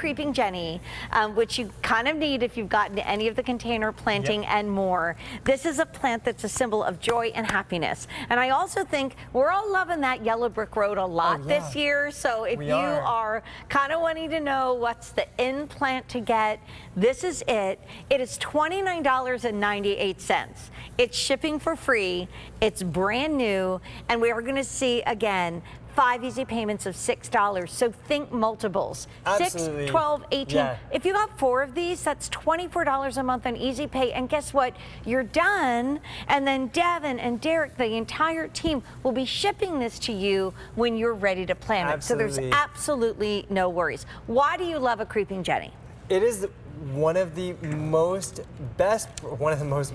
creeping Jenny, which you kind of need if you've gotten any of the container planting and more. This is a plant that's a symbol of joy and happiness. And I also think we're all loving that yellow brick road a lot this year. So if you are kind of wanting to know what's the in plant to get, this is it. It is $29.98. It's shipping for free. It's brand new. And we are going to see again 5 easy payments of $6. So think multiples. Absolutely. 6, 12, 18. Yeah. If you got 4 of these, that's $24 a month on easy pay. And guess what? You're done. And then Devin and Derek, the entire team, will be shipping this to you when you're ready to plant it. So there's absolutely no worries. Why do you love a creeping Jenny? It is one of the most best, that was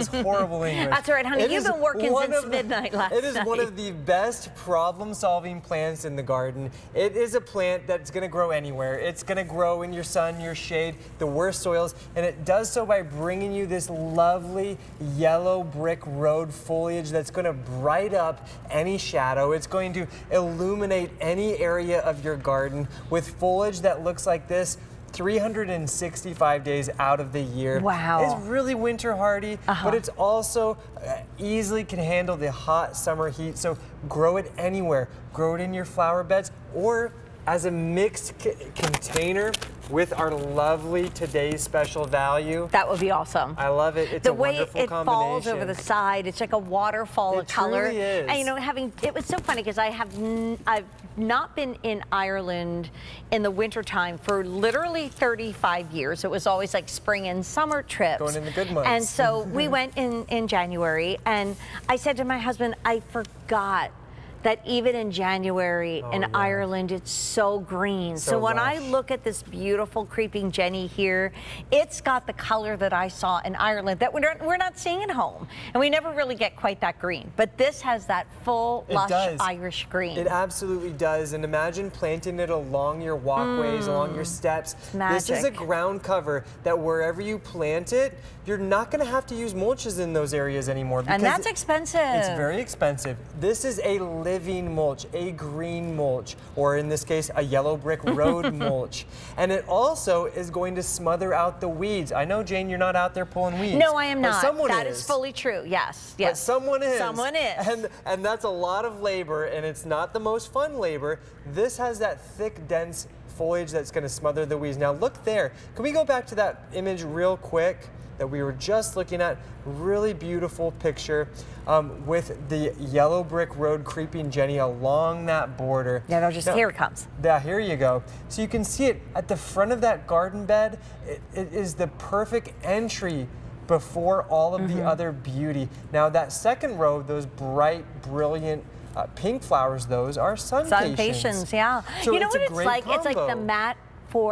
horrible English. That's all right, honey. You've been working since midnight last night. It is one of the best problem-solving plants in the garden. It is a plant that's going to grow anywhere. It's going to grow in your sun, your shade, the worst soils, and it does so by bringing you this lovely yellow brick road foliage that's going to bright up any shadow. It's going to illuminate any area of your garden with foliage that looks like this 365 days out of the year. Wow. It's really winter hardy, but it's also easily can handle the hot summer heat. So grow it anywhere. Grow it in your flower beds or as a mixed container with our lovely today's special value. That would be awesome. I love it. It's a wonderful combination. The way it falls over the side, it's like a waterfall of color. It truly is. And you know, it was so funny because I've not been in Ireland in the wintertime for literally 35 years. It was always like spring and summer trips. Going in the good months. And so we went in January, and I said to my husband, I forgot that even in January in Ireland, it's so green. So when I look at this beautiful creeping Jenny here, it's got the color that I saw in Ireland that we're not seeing at home. And we never really get quite that green. But this has that full, lush Irish green. It absolutely does. And imagine planting it along your walkways, along your steps. This is a ground cover that wherever you plant it, you're not going to have to use mulches in those areas anymore. And that's expensive. It's very expensive. This is a living mulch, a green mulch, or in this case, a yellow brick road mulch. And it also is going to smother out the weeds. I know, Jane, you're not out there pulling weeds. No, I am not. Someone That is fully true. Yes. But someone is. Someone is. And that's a lot of labor, and it's not the most fun labor. This has that thick, dense foliage that's going to smother the weeds. Now look there. Can we go back to that image real quick that we were just looking at? Really beautiful picture with the yellow brick road creeping Jenny along that border. Yeah, here it comes. Yeah, here you go. So you can see it at the front of that garden bed. It is the perfect entry before all of the other beauty. Now that second row, those bright, brilliant pink flowers, those are Sunpatiens, yeah. So you know what it's like? combo. It's like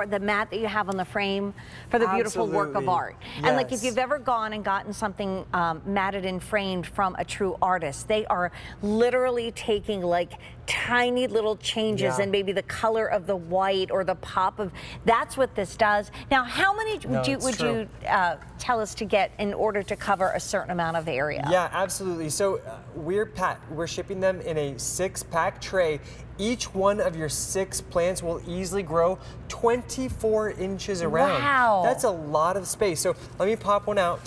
the mat that you have on the frame for the beautiful work of art. And like if you've ever gone and gotten something matted and framed from a true artist, they are literally taking like tiny little changes in maybe the color of the white or the pop of, that's what this does. Now, how many would you tell us to get in order to cover a certain amount of area? Yeah, absolutely. So we're shipping them in a 6-pack tray. Each one of your 6 plants will easily grow 24 inches around. Wow. That's a lot of space. So let me pop one out.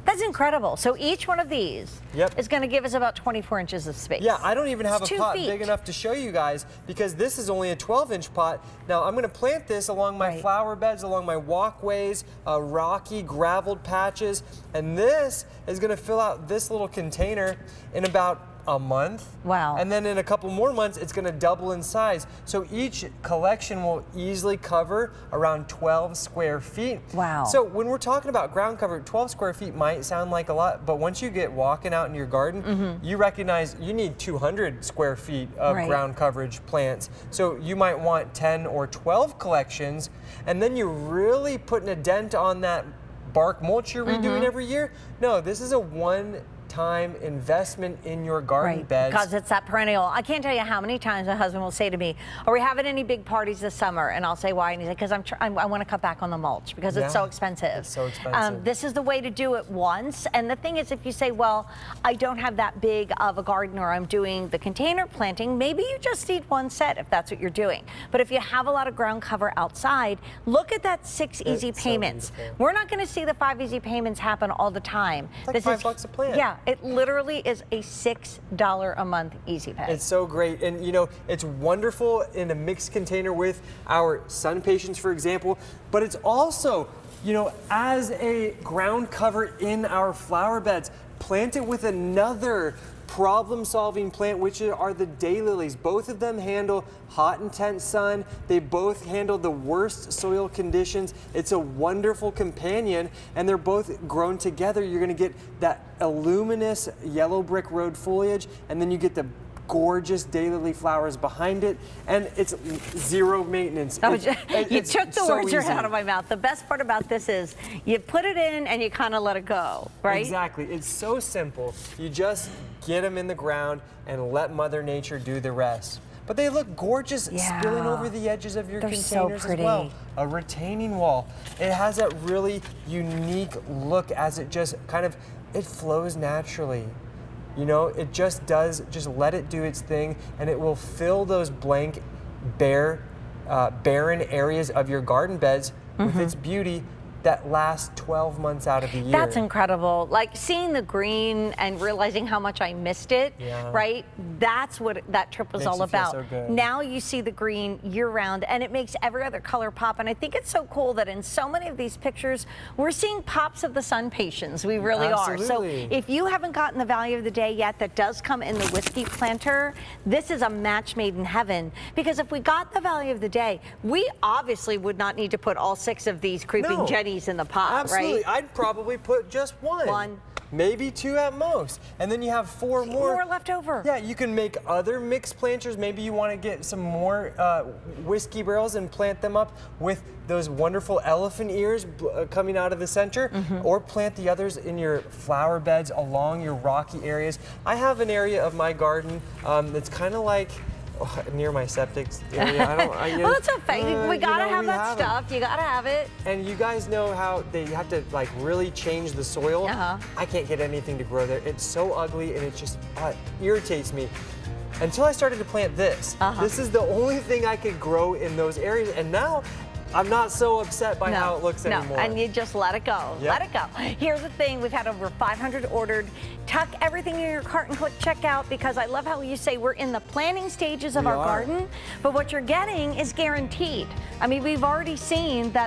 That's incredible. So each one of these is going to give us about 24 inches of space. Yeah, I don't even have a pot 2 feet. big enough to show you guys because this is only a 12-inch pot. Now I'm going to plant this along my flower beds, along my walkways, rocky, graveled patches, and this is going to fill out this little container in about a month. Wow. And then in a couple more months, it's going to double in size. So each collection will easily cover around 12 square feet. Wow. So when we're talking about ground cover, 12 square feet might sound like a lot, but once you get walking out in your garden, you recognize you need 200 square feet of ground coverage plants. So you might want 10 or 12 collections, and then you're really putting a dent on that bark mulch you're redoing every year. No, this is a one time investment in your garden beds. Because it's that perennial. I can't tell you how many times my husband will say to me, are we having any big parties this summer? And I'll say, why? And he's like, because I want to cut back on the mulch because it's so expensive. It's so expensive. This is the way to do it once. And the thing is, if you say, well, I don't have that big of a garden, or I'm doing the container planting, maybe you just need one set if that's what you're doing. But if you have a lot of ground cover outside, look at that 6 easy payments. So we're not going to see the 5 easy payments happen all the time. It's like $5 a plant. Yeah, it literally is a $6 a month easy pay. It's so great. And you know, it's wonderful in a mixed container with our sun patients, for example, but it's also, you know, as a ground cover in our flower beds. Plant it with another problem-solving plant, which are the daylilies. Both of them handle hot, intense sun. They both handle the worst soil conditions. It's a wonderful companion, and they're both grown together. You're going to get that luminous yellow brick road foliage, and then you get the gorgeous daylily flowers behind it, and it's zero maintenance. You took the words right out of my mouth. The best part about this is you put it in and you kind of let it go, right? Exactly. It's so simple. You just get them in the ground and let Mother Nature do the rest. But they look gorgeous spilling over the edges of your containers as well. A retaining wall. It has that really unique look as it just kind of, it flows naturally. You know, it just does, just let it do its thing, and it will fill those blank, barren areas of your garden beds with its beauty that lasts 12 months out of the year. That's incredible. Like seeing the green and realizing how much I missed it, right? That's what that trip was all about. So good. Now you see the green year round, and it makes every other color pop. And I think it's so cool that in so many of these pictures, we're seeing pops of the sun patients. We really are. So if you haven't gotten the value of the day yet, that does come in the whiskey planter. This is a match made in heaven, because if we got the value of the day, we obviously would not need to put all 6 of these creeping jennies in the pot, Absolutely. right? I'd probably put just one. Maybe 2 at most. And then you have 4 more left over. Yeah, you can make other mixed planters. Maybe you want to get some more whiskey barrels and plant them up with those wonderful elephant ears coming out of the center, or plant the others in your flower beds along your rocky areas. I have an area of my garden that's kind of like near my septic area. Well, it's okay. We gotta have that stuff. You gotta have it. And you guys know how they have to like really change the soil. I can't get anything to grow there. It's so ugly, and it just irritates me. Until I started to plant this. This is the only thing I could grow in those areas, and now I'm not so upset by how it looks anymore. And you just let it go. Let it go. Here's the thing, we've had over 500 ordered. Tuck everything in your cart and click checkout, because I love how you say we're in the planning stages of our garden, but what you're getting is guaranteed. I mean, we've already seen that